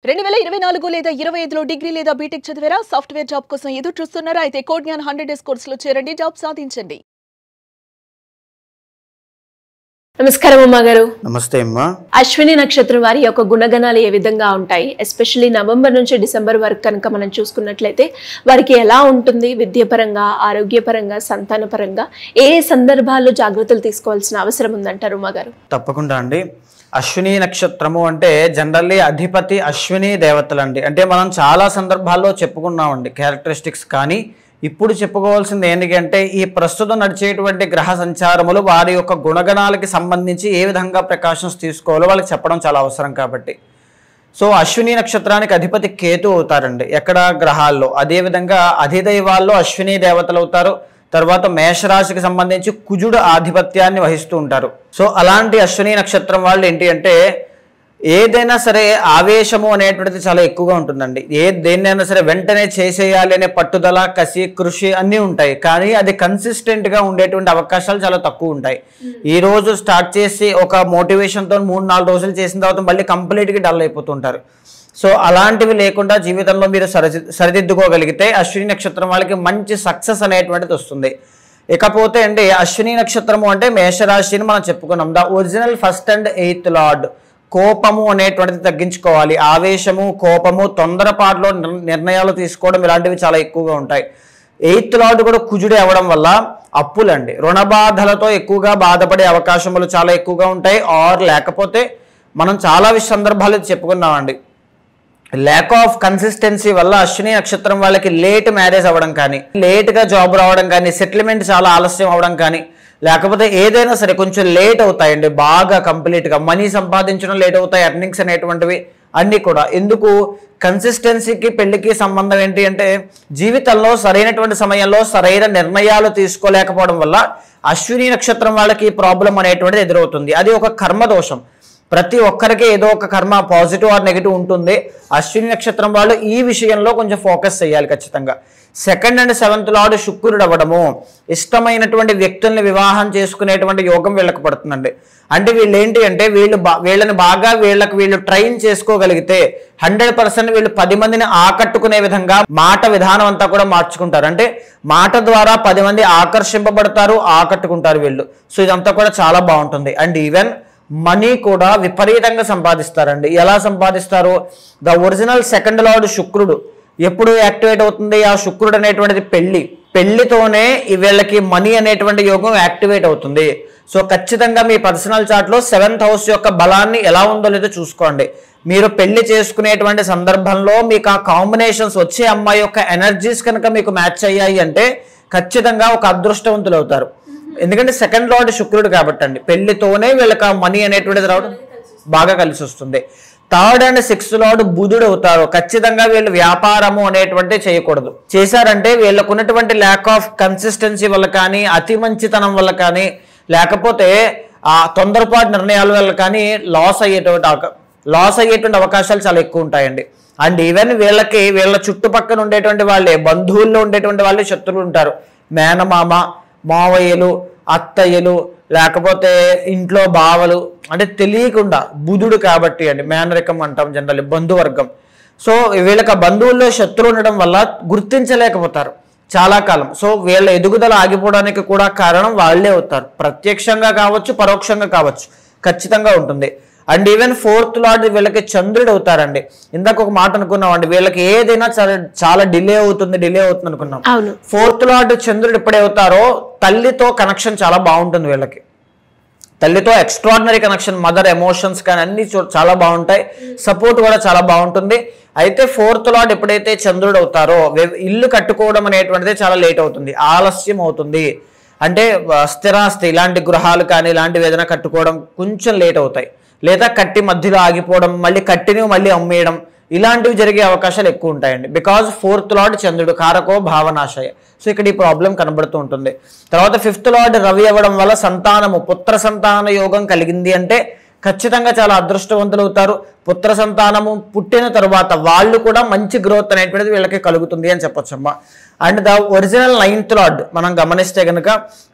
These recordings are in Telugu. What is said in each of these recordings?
2024 లేదా 25లో డిగ్రీ లేదా బీటెక్ చదివారా? సాఫ్ట్వేర్ జాబ్ కోసం ఎదురు చూస్తున్నారా? అయితే కోడ్ జ్ఞాన్ 100 డేస్ కోర్సులో చేరండి, జాబ్ సాధించండి. నమస్కారం అమ్మ గారు. నమస్తే అమ్మా. అశ్విని నక్షత్రం వారి యొక్క గుణగణాలు ఏ విధంగా ఉంటాయి? ఎస్పెషల్లీ నవంబర్ నుంచి డిసెంబర్ వరకు కనుక మనం చూసుకున్నట్లయితే వారికి ఎలా ఉంటుంది? విద్యాపరంగా, ఆరోగ్యపరంగా, సంతానపరంగా ఏ సందర్భాల్లో జాగ్రత్తలు తీసుకోవాల్సిన అవసరం ఉందంటారు అమ్మ గారు? తప్పకుండా అండి. అశ్విని నక్షత్రము అంటే జనరల్లీ అధిపతి అశ్విని దేవతలు అండి. అంటే మనం చాలా సందర్భాల్లో చెప్పుకున్నామండి క్యారెక్టరిస్టిక్స్. కానీ ఇప్పుడు చెప్పుకోవాల్సింది ఏంటంటే ఈ ప్రస్తుతం నడిచేటువంటి గ్రహ సంచారములు వారి యొక్క గుణగణాలకి సంబంధించి ఏ విధంగా ప్రికాషన్స్ తీసుకోవాలో వాళ్ళకి చెప్పడం చాలా అవసరం కాబట్టి. సో అశ్విని నక్షత్రానికి అధిపతి కేతు అవుతారండి ఎక్కడ గ్రహాల్లో. అదేవిధంగా అధిదైవాల్లో అశ్విని దేవతలు అవుతారు. తర్వాత మేషరాశికి సంబంధించి కుజుడు ఆధిపత్యాన్ని వహిస్తూ ఉంటారు. సో అలాంటి అశ్విని నక్షత్రం వాళ్ళు ఏంటి అంటే ఏదైనా సరే ఆవేశము అనేటువంటిది చాలా ఎక్కువగా ఉంటుందండి. దేన్నైనా సరే వెంటనే చేసేయాలి అనే పట్టుదల, కసి, కృషి అన్నీ ఉంటాయి. కానీ అది కన్సిస్టెంట్గా ఉండేటువంటి అవకాశాలు చాలా తక్కువ ఉంటాయి. ఈ రోజు స్టార్ట్ చేసి ఒక మోటివేషన్తో 3-4 రోజులు చేసిన తర్వాత మళ్ళీ కంప్లీట్గా డల్ అయిపోతుంటారు. సో అలాంటివి లేకుండా జీవితంలో మీరు సరిదిద్దుకోగలిగితే అశ్విని నక్షత్రం వాళ్ళకి మంచి సక్సెస్ అనేటువంటిది వస్తుంది. ఇకపోతే అండి అశ్విని నక్షత్రము అంటే మేషరాశిని మనం చెప్పుకున్నాం. The original 1st and 8th lord. కోపము అనేటువంటిది తగ్గించుకోవాలి. ఆవేశము, కోపము, తొందరపాటులో నిర్ణయాలు తీసుకోవడం ఇలాంటివి చాలా ఎక్కువగా ఉంటాయి. 8th లార్డ్ కూడా కుజుడే అవ్వడం వల్ల అప్పులండి, రుణబాధలతో ఎక్కువగా బాధపడే అవకాశములు చాలా ఎక్కువగా ఉంటాయి. ఆర్ లేకపోతే మనం చాలా సందర్భాలు చెప్పుకున్నామండి, ల్యాక్ ఆఫ్ కన్సిస్టెన్సీ వల్ల అశ్విని నక్షత్రం వాళ్ళకి లేట్ మ్యారేజ్ అవ్వడం కానీ, లేట్గా జాబ్ రావడం కానీ, సెటిల్మెంట్ చాలా ఆలస్యం అవ్వడం కానీ, లేకపోతే ఏదైనా సరే కొంచెం లేట్ అవుతాయండి. బాగా కంప్లీట్గా మనీ సంపాదించడం లేట్ అవుతాయి. ఎర్నింగ్స్ అనేటువంటివి అన్నీ కూడా. ఎందుకు? కన్సిస్టెన్సీకి పెళ్లికి సంబంధం ఏంటి అంటే జీవితంలో సరైనటువంటి సమయంలో సరైన నిర్ణయాలు తీసుకోలేకపోవడం వల్ల అశ్విని నక్షత్రం వాళ్ళకి ప్రాబ్లం అనేటువంటిది ఎదురవుతుంది. అది ఒక కర్మదోషం. ప్రతి ఒక్కరికి ఏదో ఒక కర్మ పాజిటివ్ ఆర్ నెగిటివ్ ఉంటుంది. అశ్విని నక్షత్రం వాళ్ళు ఈ విషయంలో కొంచెం ఫోకస్ చేయాలి ఖచ్చితంగా. 2nd and 7th లార్డ్ శుక్రుడు అవ్వడము, ఇష్టమైనటువంటి వ్యక్తుల్ని వివాహం చేసుకునేటువంటి యోగం వీళ్ళకి పడుతుందండి. అంటే వీళ్ళు ఏంటి అంటే వీళ్ళని బాగా వీళ్ళు ట్రైన్ చేసుకోగలిగితే 100% వీళ్ళు 10 మందిని ఆకట్టుకునే విధంగా మాట విధానం అంతా కూడా మార్చుకుంటారు. అంటే మాట ద్వారా 10 మంది ఆకర్షింపబడతారు, ఆకట్టుకుంటారు వీళ్ళు. సో ఇదంతా కూడా చాలా బాగుంటుంది. అండ్ ఈవెన్ మనీ కూడా విపరీతంగా సంపాదిస్తారండి. ఎలా సంపాదిస్తారు? ద ఒరిజినల్ 2nd లార్డ్ శుక్రుడు ఎప్పుడు యాక్టివేట్ అవుతుంది? ఆ శుక్రుడు అనేటువంటిది పెళ్లితోనే వీళ్ళకి మనీ అనేటువంటి యోగం యాక్టివేట్ అవుతుంది. సో ఖచ్చితంగా మీ పర్సనల్ చార్ట్లో 7th హౌస్ యొక్క బలాన్ని ఎలా ఉందో లేదో చూసుకోండి. మీరు పెళ్లి చేసుకునేటువంటి సందర్భంలో మీకు ఆ కాంబినేషన్స్ వచ్చే అమ్మాయి యొక్క ఎనర్జీస్ కనుక మీకు మ్యాచ్ అయ్యాయి అంటే ఖచ్చితంగా ఒక అదృష్టవంతులు అవుతారు. ఎందుకంటే 2nd లార్డ్ శుక్రుడు కాబట్టి అండి. పెళ్లితోనే వీళ్ళకి ఆ మనీ అనేటువంటిది రావడం బాగా కలిసి వస్తుంది. 3rd and 6th లార్డ్ బుధుడు అవుతారు. ఖచ్చితంగా వీళ్ళు వ్యాపారము అనేటువంటి చేయకూడదు. చేశారంటే వీళ్ళకు ఉన్నటువంటి ల్యాక్ ఆఫ్ కన్సిస్టెన్సీ వల్ల కానీ, అతి మంచితనం వల్ల కానీ, లేకపోతే ఆ తొందరపాటు నిర్ణయాల వల్ల కానీ లాస్ అయ్యేటువంటి అవకాశాలు చాలా ఎక్కువ ఉంటాయండి. అండ్ ఈవెన్ వీళ్ళ చుట్టుపక్కల ఉండేటువంటి వాళ్ళే, బంధువుల్లో ఉండేటువంటి వాళ్ళే శత్రువులు ఉంటారు. మేనమామ, మావయ్యలు, అత్తయ్యలు, లేకపోతే ఇంట్లో బావలు, అంటే తెలియకుండా బుధుడు కాబట్టి అండి. మేనరికం అంటాం జనరల్, బంధువర్గం. సో వీళ్ళకి బంధువుల్లో శత్రువులు ఉండడం వల్ల గుర్తించలేకపోతారు చాలా కాలం. సో వీళ్ళ ఎదుగుదల ఆగిపోవడానికి కూడా కారణం వాళ్ళే అవుతారు. ప్రత్యక్షంగా కావచ్చు, పరోక్షంగా కావచ్చు, ఖచ్చితంగా ఉంటుంది. అండ్ ఈవెన్ 4th లార్డ్ వీళ్ళకి చంద్రుడు అవుతారండి. ఇందాక ఒక మాట అనుకున్నాం అండి, వీళ్ళకి ఏదైనా చాలా డిలే అవుతుంది అనుకున్నాం. 4th లార్డ్ చంద్రుడు ఎప్పుడే అవుతారో తల్లితో కనెక్షన్ చాలా బాగుంటుంది వీళ్ళకి. తల్లితో ఎక్స్ట్రాడినరీ కనెక్షన్, మదర్ ఎమోషన్స్ కానీ అన్ని చాలా బాగుంటాయి. సపోర్ట్ కూడా చాలా బాగుంటుంది. అయితే 4th లార్డ్ ఎప్పుడైతే చంద్రుడు అవుతారో ఇల్లు కట్టుకోవడం అనేటువంటిది చాలా లేట్ అవుతుంది, ఆలస్యం అవుతుంది. అంటే స్థిరాస్తి ఇలాంటి గృహాలు కానీ ఇలాంటివి ఏదైనా కట్టుకోవడం కొంచెం లేట్ అవుతాయి. లేదా కట్టి మధ్యలో ఆగిపోవడం, మళ్ళీ కట్టిని మళ్ళీ అమ్మేయడం, ఇలాంటివి జరిగే అవకాశాలు ఎక్కువ ఉంటాయండి. బికాజ్ 4th లార్డ్ చంద్రుడు కారకో భావనాశయ. సో ఇక్కడ ఈ ప్రాబ్లం కనబడుతూ ఉంటుంది. తర్వాత 5th లార్డ్ రవి అవ్వడం వల్ల సంతానము, పుత్ర సంతాన యోగం కలిగింది అంటే ఖచ్చితంగా చాలా అదృష్టవంతులు అవుతారు. పుత్ర సంతానము పుట్టిన తరువాత వాళ్ళు కూడా మంచి గ్రోత్ అనేటువంటిది వీళ్ళకి కలుగుతుంది అని చెప్పొచ్చమ్మా. And the original 9th lord మనం గమనిస్తే కనుక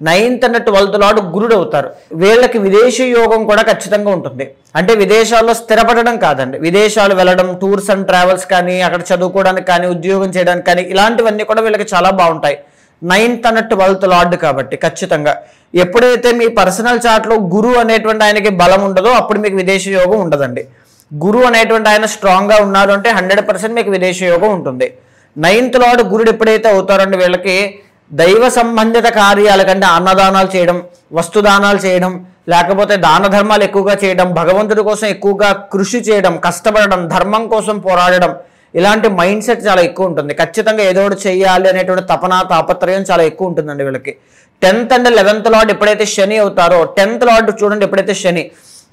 9th and 12th లార్డ్ గురుడు అవుతారు. వీళ్ళకి విదేశీ యోగం కూడా ఖచ్చితంగా ఉంటుంది. అంటే విదేశాల్లో స్థిరపడడం కాదండి, విదేశాలు వెళ్ళడం, టూర్స్ అండ్ ట్రావెల్స్ కానీ, అక్కడ చదువుకోవడానికి కానీ, ఉద్యోగం చేయడానికి కానీ, ఇలాంటివన్నీ కూడా వీళ్ళకి చాలా బాగుంటాయి. 9th and 12th లార్డ్ కాబట్టి ఖచ్చితంగా ఎప్పుడైతే మీ పర్సనల్ చార్ట్లో గురు అనేటువంటి ఆయనకి బలం ఉండదో అప్పుడు మీకు విదేశీ యోగం ఉండదండి. గురు అనేటువంటి ఆయన స్ట్రాంగ్గా ఉన్నారు అంటే 100% మీకు విదేశీ యోగం ఉంటుంది. 9th లార్డ్ గురుడు ఎప్పుడైతే అవుతారంటే వీళ్ళకి దైవ సంబంధిత కార్యాల కంటే అన్నదానాలు చేయడం, వస్తుదానాలు చేయడం, లేకపోతే దాన ధర్మాలు ఎక్కువగా చేయడం, భగవంతుడి కోసం ఎక్కువగా కృషి చేయడం, కష్టపడడం, ధర్మం కోసం పోరాడడం, ఇలాంటి మైండ్ సెట్ చాలా ఎక్కువ ఉంటుంది. ఖచ్చితంగా ఏదో ఒకటి చేయాలి అనేటువంటి తపన తాపత్రయం చాలా ఎక్కువ ఉంటుందండి వీళ్ళకి. 10th and 11th లార్డ్ ఎప్పుడైతే శని అవుతారో, 10th లార్డ్ చూడండి ఎప్పుడైతే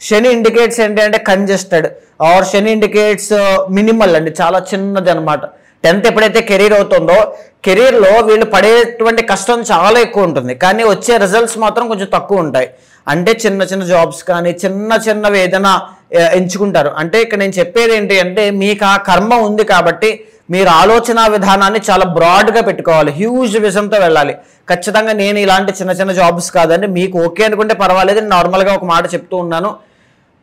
శని ఇండికేట్స్ ఏంటి అంటే కంజెస్టెడ్ ఆర్ శని ఇండికేట్స్ మినిమల్ అండి, చాలా చిన్నది అనమాట. 10th ఎప్పుడైతే కెరీర్ అవుతుందో కెరీర్లో వీళ్ళు పడేటువంటి కష్టం చాలా ఎక్కువ ఉంటుంది, కానీ వచ్చే రిజల్ట్స్ మాత్రం కొంచెం తక్కువ ఉంటాయి. అంటే చిన్న చిన్న జాబ్స్ కానీ చిన్నవి ఏదైనా ఎంచుకుంటారు. అంటే ఇక్కడ నేను చెప్పేది ఏంటి అంటే మీకు ఆ కర్మ ఉంది కాబట్టి మీరు ఆలోచన విధానాన్ని చాలా బ్రాడ్గా పెట్టుకోవాలి, హ్యూజ్ విజన్తో వెళ్ళాలి. ఖచ్చితంగా నేను ఇలాంటి చిన్న జాబ్స్ కాదండి, మీకు ఓకే అనుకుంటే పర్వాలేదు, నార్మల్గా ఒక మాట చెప్తూ ఉన్నాను,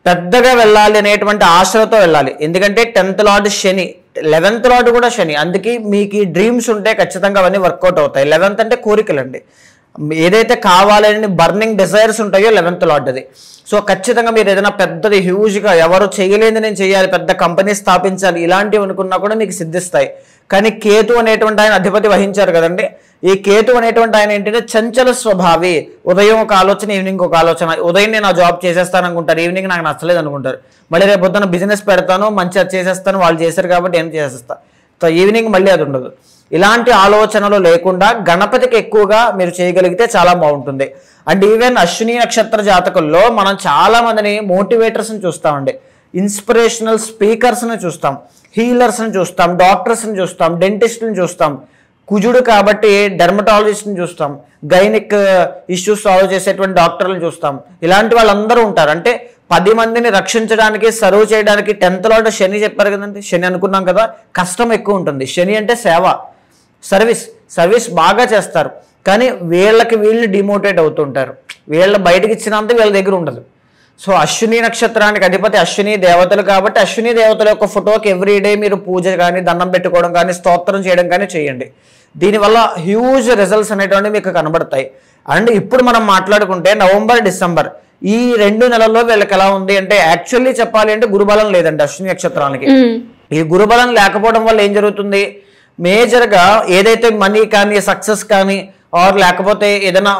పెద్దగా వెళ్ళాలి అనేటువంటి ఆశలతో వెళ్ళాలి. ఎందుకంటే 10th లార్డ్ శని, 11th లార్డ్ కూడా శని, అందుకే మీకు ఈ డ్రీమ్స్ ఉంటే ఖచ్చితంగా అవన్నీ వర్కౌట్ అవుతాయి. 11th అంటే కోరికలండి, ఏదైతే కావాలని బర్నింగ్ డిజైర్స్ ఉంటాయో 11th లార్డ్ అది. సో ఖచ్చితంగా మీరు ఏదైనా పెద్దది హ్యూజ్గా ఎవరు చేయలేని నేను చేయాలి, పెద్ద కంపెనీ స్థాపించాలి, ఇలాంటివి అనుకున్నా కూడా మీకు సిద్ధిస్తాయి. కానీ కేతు అనేటువంటి ఆయన అధిపతి వహించారు కదండి, ఈ కేతు అనేటువంటి ఆయన ఏంటంటే చంచల స్వభావి. ఉదయం ఒక ఆలోచన, ఈవినింగ్ ఒక ఆలోచన. ఉదయం నేను ఆ జాబ్ చేసేస్తాను అనుకుంటారు, ఈవినింగ్ నాకు నచ్చలేదు అనుకుంటారు, మళ్ళీ రేపు పొద్దున బిజినెస్ పెడతాను, మంచిగా చేసేస్తాను, వాళ్ళు చేశారు కాబట్టి నేను చేసేస్తా, సో ఈవినింగ్ మళ్ళీ అది ఉండదు. ఇలాంటి ఆలోచనలు లేకుండా గణపతికి ఎక్కువగా మీరు చేయగలిగితే చాలా బాగుంటుంది. అండ్ ఈవెన్ అశ్విని నక్షత్ర జాతకుల్లో మనం చాలా మందిని మోటివేటర్స్ని చూస్తామండి, ఇన్స్పిరేషనల్ స్పీకర్స్ని చూస్తాం, హీలర్స్ని చూస్తాం, డాక్టర్స్ని చూస్తాం, డెంటిస్ట్ని చూస్తాం, కుజుడు కాబట్టి డెర్మటాలజిస్ట్ని చూస్తాం, గైనిక్ ఇష్యూస్ సాల్వ్ చేసేటువంటి డాక్టర్లను చూస్తాం. ఇలాంటి వాళ్ళందరూ ఉంటారు. అంటే 10 మందిని రక్షించడానికి, సర్వ్ చేయడానికి. 10th లార్డ్ శని చెప్పారు కదండి, శని అనుకున్నాం కదా, కష్టం ఎక్కువ ఉంటుంది. శని అంటే సేవ, సర్వీస్ బాగా చేస్తారు, కానీ వీళ్ళు డిమోటివేట్ అవుతుంటారు, వీళ్ళు బయటకి ఇచ్చినంత వీళ్ళ దగ్గర ఉండదు. సో అశ్విని నక్షత్రానికి అధిపతి అశ్విని దేవతలు కాబట్టి అశ్విని దేవతల యొక్క ఫోటోకి ఎవ్రీడే మీరు పూజ కానీ, దండం పెట్టుకోవడం కానీ, స్తోత్రం చేయడం కానీ చేయండి. దీనివల్ల హ్యూజ్ రిజల్ట్స్ అనేటువంటివి మీకు కనబడతాయి. అండ్ ఇప్పుడు మనం మాట్లాడుకుంటే నవంబర్, డిసెంబర్ ఈ 2 నెలల్లో వీళ్ళకి ఎలా ఉంది అంటే యాక్చువల్లీ చెప్పాలి అంటే గురుబలం లేదండి అశ్విని నక్షత్రానికి. ఈ గురుబలం లేకపోవడం వల్ల ఏం జరుగుతుంది, మేజర్గా ఏదైతే మనీ కానీ, సక్సెస్ కానీ, ఆర్ లేకపోతే ఏదైనా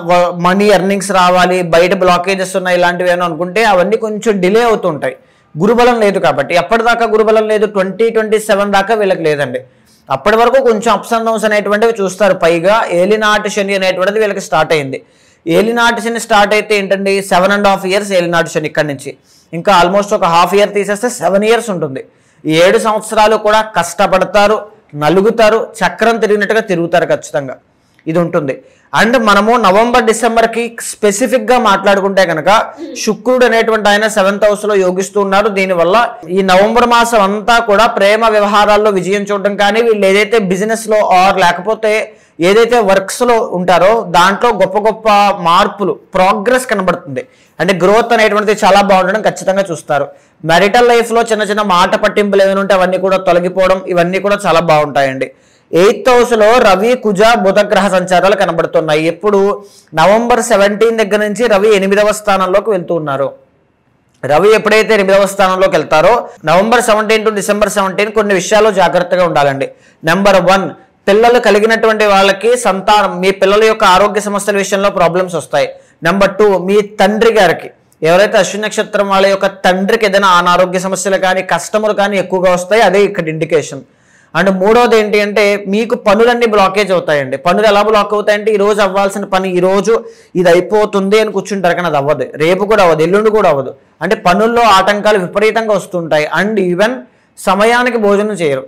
మనీ ఎర్నింగ్స్ రావాలి, బయట బ్లాకేజెస్ ఉన్నాయి, ఇలాంటివి ఏమైనా అనుకుంటే అవన్నీ కొంచెం డిలే అవుతుంటాయి. గురుబలం లేదు కాబట్టి. ఎప్పటిదాకా గురుబలం లేదు, 2027 దాకా వీళ్ళకి లేదండి. అప్పటి వరకు కొంచెం అప్స్ అండ్ డౌన్స్ అనేటువంటివి చూస్తారు. పైగా ఏలినాటి శని అనేటువంటిది వీళ్ళకి స్టార్ట్ అయింది. ఏలినాటి శని స్టార్ట్ అయితే ఏంటండి 7.5 years ఏలినాటి శని ఇక్కడి నుంచి. ఇంకా ఆల్మోస్ట్ ఒక ½ year తీసేస్తే 7 years ఉంటుంది. ఈ 7 సంవత్సరాలు కూడా కష్టపడతారు, నలుగుతారు, చక్రం తిరిగినట్టుగా తిరుగుతారు ఖచ్చితంగా, ఇది ఉంటుంది. అండ్ మనము నవంబర్, డిసెంబర్కి స్పెసిఫిక్గా మాట్లాడుకుంటే కనుక శుక్రుడు అనేటువంటి ఆయన 7th హౌస్లో యోగిస్తూ ఉన్నారు. దీనివల్ల ఈ నవంబర్ మాసం అంతా కూడా ప్రేమ వ్యవహారాల్లో విజయం చూడడం కానీ, వీళ్ళు ఏదైతే బిజినెస్లో ఆర్ లేకపోతే ఏదైతే వర్క్స్లో ఉంటారో దాంట్లో గొప్ప గొప్ప మార్పులు, ప్రోగ్రెస్ కనబడుతుంది. అంటే గ్రోత్ అనేటువంటిది చాలా బాగుండడం ఖచ్చితంగా చూస్తారు. మ్యారిటల్ లైఫ్లో చిన్న మాట పట్టింపులు ఏమైనా ఉంటే అవన్నీ కూడా తొలగిపోవడం, ఇవన్నీ కూడా చాలా బాగుంటాయండి. 8th హౌస్లో రవి, కుజ, బుధ గ్రహ సంచారాలు కనబడుతున్నాయి. ఎప్పుడు నవంబర్ 17 దగ్గర నుంచి రవి 8వ స్థానంలోకి వెళ్తూ ఉన్నారు. రవి ఎప్పుడైతే 8వ స్థానంలోకి వెళ్తారో నవంబర్ 17 టు డిసెంబర్ 17 కొన్ని విషయాల్లో జాగ్రత్తగా ఉండాలండి. నెంబర్ 1, పిల్లలు కలిగినటువంటి వాళ్ళకి సంతానం, మీ పిల్లల యొక్క ఆరోగ్య సమస్యల విషయంలో ప్రాబ్లమ్స్ వస్తాయి. నెంబర్ 2, మీ తండ్రి గారికి, ఎవరైతే అశ్విని నక్షత్రం వాళ్ళ యొక్క తండ్రికి ఏదైనా అనారోగ్య సమస్యలు కానీ, కష్టములు కానీ ఎక్కువగా వస్తాయి, అదే ఇక్కడ ఇండికేషన్. అండ్ 3వది ఏంటి అంటే మీకు పనులన్నీ బ్లాకేజ్ అవుతాయండి. పనులు ఎలా బ్లాక్ అవుతాయంటే ఈరోజు అవ్వాల్సిన పని ఈరోజు ఇది అయిపోతుంది అని కూర్చుంటారు, కానీ అది అవ్వదు, రేపు కూడా అవ్వదు, ఎల్లుండి కూడా అవ్వదు. అంటే పనుల్లో ఆటంకాలు విపరీతంగా వస్తుంటాయి. అండ్ ఈవెన్ సమయానికి భోజనం చేయరు.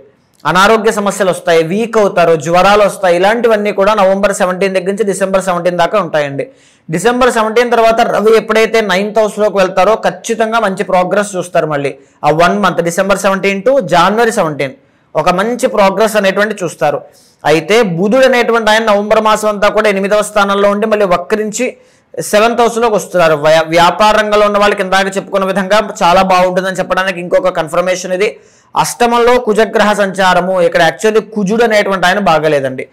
అనారోగ్య సమస్యలు వస్తాయి, వీక్ అవుతారు, జ్వరాలు వస్తాయి. ఇలాంటివన్నీ కూడా నవంబర్ 17 దగ్గర నుంచి డిసెంబర్ 17 దాకా ఉంటాయండి. డిసెంబర్ 17 తర్వాత రవి ఎప్పుడైతే 9th హౌస్లోకి వెళ్తారో ఖచ్చితంగా మంచి ప్రోగ్రెస్ చూస్తారు. మళ్ళీ ఆ 1 మంత్ డిసెంబర్ 17 టు జనవరి 17 ఒక మంచి ప్రోగ్రెస్ అనేటువంటి చూస్తారు. అయితే బుధుడు అనేటువంటి ఆయన నవంబర్ మాసం అంతా కూడా 8వ స్థానంలో ఉండి మళ్ళీ వక్రించి 7th హౌస్లోకి వస్తున్నారు. వ్యాపార రంగంలో ఉన్న వాళ్ళకి ఇందాక చెప్పుకున్న విధంగా చాలా బాగుంటుందని చెప్పడానికి ఇంకొక కన్ఫర్మేషన్ ఇది. అష్టమంలో కుజగ్రహ సంచారము. ఇక్కడ యాక్చువల్లీ కుజుడు అనేటువంటి ఆయన బాగలేదండి.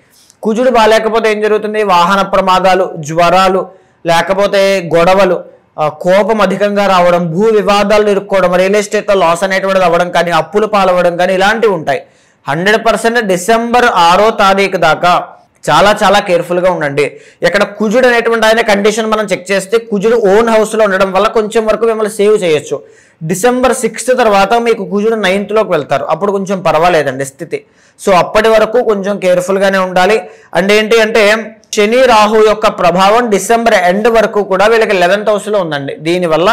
కుజుడు బాగాలేకపోతే ఏం జరుగుతుంది? వాహన ప్రమాదాలు, జ్వరాలు, లేకపోతే గొడవలు, కోపం అధికంగా రావడం, భూ వివాదాలు ఇరుక్కోవడం, రియల్ ఎస్టేట్లో లాస్ అనేటువంటిది అవ్వడం కానీ, అప్పులు పాలవ్వడం కానీ ఇలాంటివి ఉంటాయి. 100% డిసెంబర్ 6వ తారీఖు దాకా చాలా చాలా కేర్ఫుల్గా ఉండండి. ఇక్కడ కుజుడు అనేటువంటి ఆయన కండిషన్ మనం చెక్ చేస్తే కుజుడు ఓన్ హౌస్లో ఉండడం వల్ల కొంచెం వరకు మిమ్మల్ని సేవ్ చేయొచ్చు. డిసెంబర్ 6 తర్వాత మీకు కుజుడు 9th వెళ్తారు, అప్పుడు కొంచెం పర్వాలేదండి స్థితి. సో అప్పటి వరకు కొంచెం కేర్ఫుల్గానే ఉండాలి. అండ్ ఏంటి అంటే శని రాహు యొక్క ప్రభావం డిసెంబర్ ఎండ్ వరకు కూడా వీళ్ళకి 11th హౌస్లో ఉందండి. దీనివల్ల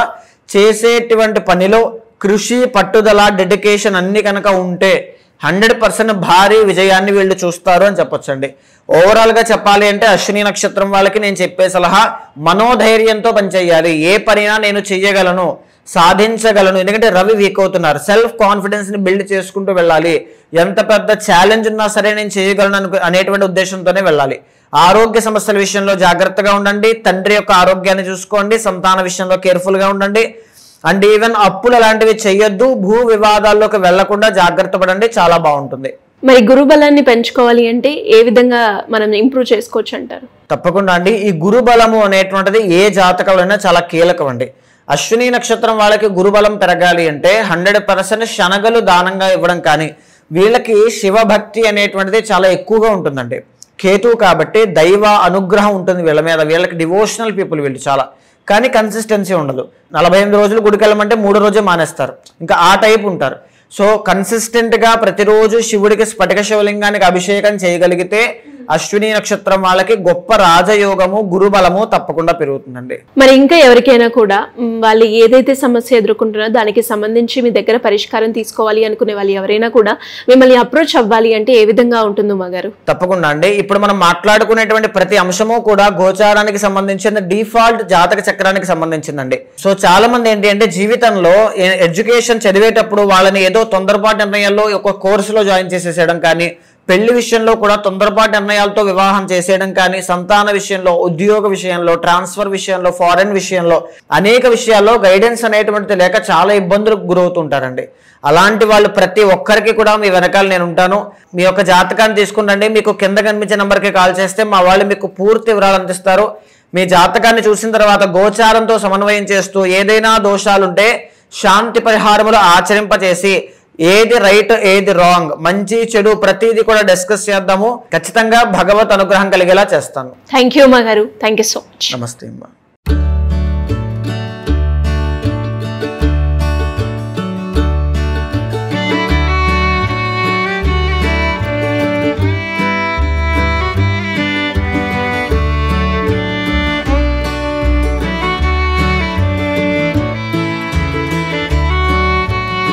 చేసేటువంటి పనిలో కృషి, పట్టుదల, డెడికేషన్ అన్ని కనుక ఉంటే 100% భారీ విజయాన్ని వీళ్ళు చూస్తారు అని చెప్పొచ్చండి. ఓవరాల్గా చెప్పాలి అంటే అశ్విని నక్షత్రం వాళ్ళకి నేను చెప్పే సలహా మనోధైర్యంతో పనిచేయాలి. ఏ పనినా నేను చెయ్యగలను, సాధించగలను. ఎందుకంటే రవి వీక్ అవుతున్నారు. సెల్ఫ్ కాన్ఫిడెన్స్ని బిల్డ్ చేసుకుంటూ వెళ్ళాలి. ఎంత పెద్ద ఛాలెంజ్ ఉన్నా సరే నేను చేయగలను అనేటువంటి ఉద్దేశంతోనే వెళ్ళాలి. ఆరోగ్య సమస్యల విషయంలో జాగ్రత్తగా ఉండండి. తండ్రి యొక్క ఆరోగ్యాన్ని చూసుకోండి. సంతాన విషయంలో కేర్ఫుల్గా ఉండండి. అండ్ ఈవెన్ అప్పులు అలాంటివి చెయ్యొద్దు. భూ వివాదాల్లోకి వెళ్లకుండా జాగ్రత్త పడండి. చాలా బాగుంటుంది. మరి గురుబలాన్ని పెంచుకోవాలి అంటే ఏ విధంగా మనం ఇంప్రూవ్ చేసుకోవచ్చు అంటారు? తప్పకుండా అండి. ఈ గురుబలము అనేటువంటిది ఏ జాతకంలోనైనా చాలా కీలకం అండి. అశ్విని నక్షత్రం వాళ్ళకి గురుబలం పెరగాలి అంటే 100% శనగలు దానంగా ఇవ్వడం కానీ, వీళ్ళకి శివభక్తి అనేటువంటిది చాలా ఎక్కువగా ఉంటుందండి. కేతువు కాబట్టి దైవ అనుగ్రహం ఉంటుంది వీళ్ళ మీద. వీళ్ళకి డివోషనల్ పీపుల్ వీళ్ళు చాలా. కానీ కన్సిస్టెన్సీ ఉండదు. 48 రోజులు గుడికి వెళ్ళమంటే 3 రోజే మానేస్తారు. ఇంకా ఆ టైప్ ఉంటారు. సో కన్సిస్టెంట్గా ప్రతిరోజు శివుడికి స్ఫటిక శివలింగానికి అభిషేకం చేయగలిగితే అశ్విని నక్షత్రం వాళ్ళకి గొప్ప రాజయోగము, గురుబలము తప్పకుండా పెరుగుతుందండి. మరి ఇంకా ఎవరికైనా కూడా వాళ్ళు ఏదైతే సమస్య ఎదుర్కొంటున్నారో దానికి సంబంధించి మీ దగ్గర పరిష్కారం తీసుకోవాలి అనుకునే వాళ్ళు ఎవరైనా కూడా మిమ్మల్ని అప్రోచ్ అవ్వాలి అంటే ఏ విధంగా ఉంటుంది మాగారు? తప్పకుండా అండి. ఇప్పుడు మనం మాట్లాడుకునేటువంటి ప్రతి అంశము కూడా గోచారానికి సంబంధించిన డిఫాల్ట్ జాతక చక్రానికి సంబంధించిందండి. సో చాలా మంది ఏంటి అంటే జీవితంలో ఎడ్యుకేషన్ చదివేటప్పుడు వాళ్ళని ఏదో తొందరపాటు నిర్ణయాల్లో ఒక కోర్సులో జాయిన్ చేసేసేయడం కానీ, పెళ్లి విషయంలో కూడా తొందరపాటు నిర్ణయాలతో వివాహం చేసేయడం కానీ, సంతాన విషయంలో, ఉద్యోగ విషయంలో, ట్రాన్స్ఫర్ విషయంలో, ఫారెన్ విషయంలో అనేక విషయాల్లో గైడెన్స్ అనేటువంటిది లేక చాలా ఇబ్బందులకు గురవుతుంటారండి. అలాంటి వాళ్ళు ప్రతి ఒక్కరికి కూడా మీ వెనకాల నేను ఉంటాను. మీ యొక్క జాతకాన్ని తీసుకుంటండి. మీకు కింద కనిపించే నెంబర్కి కాల్ చేస్తే మా వాళ్ళు మీకు పూర్తి వివరాలు అందిస్తారు. మీ జాతకాన్ని చూసిన తర్వాత గోచారంతో సమన్వయం చేస్తూ ఏదైనా దోషాలుంటే శాంతి పరిహారములు ఆచరింపచేసి ఏది రైట్ ఏది రాంగ్, మంచి చెడు ప్రతిదీ కూడా డిస్కస్ చేద్దాము. ఖచ్చితంగా భగవత్ అనుగ్రహం కలిగేలా చేస్తాను. థ్యాంక్ యూ మాగారు. Thank you so much. నమస్తే అమ్మా.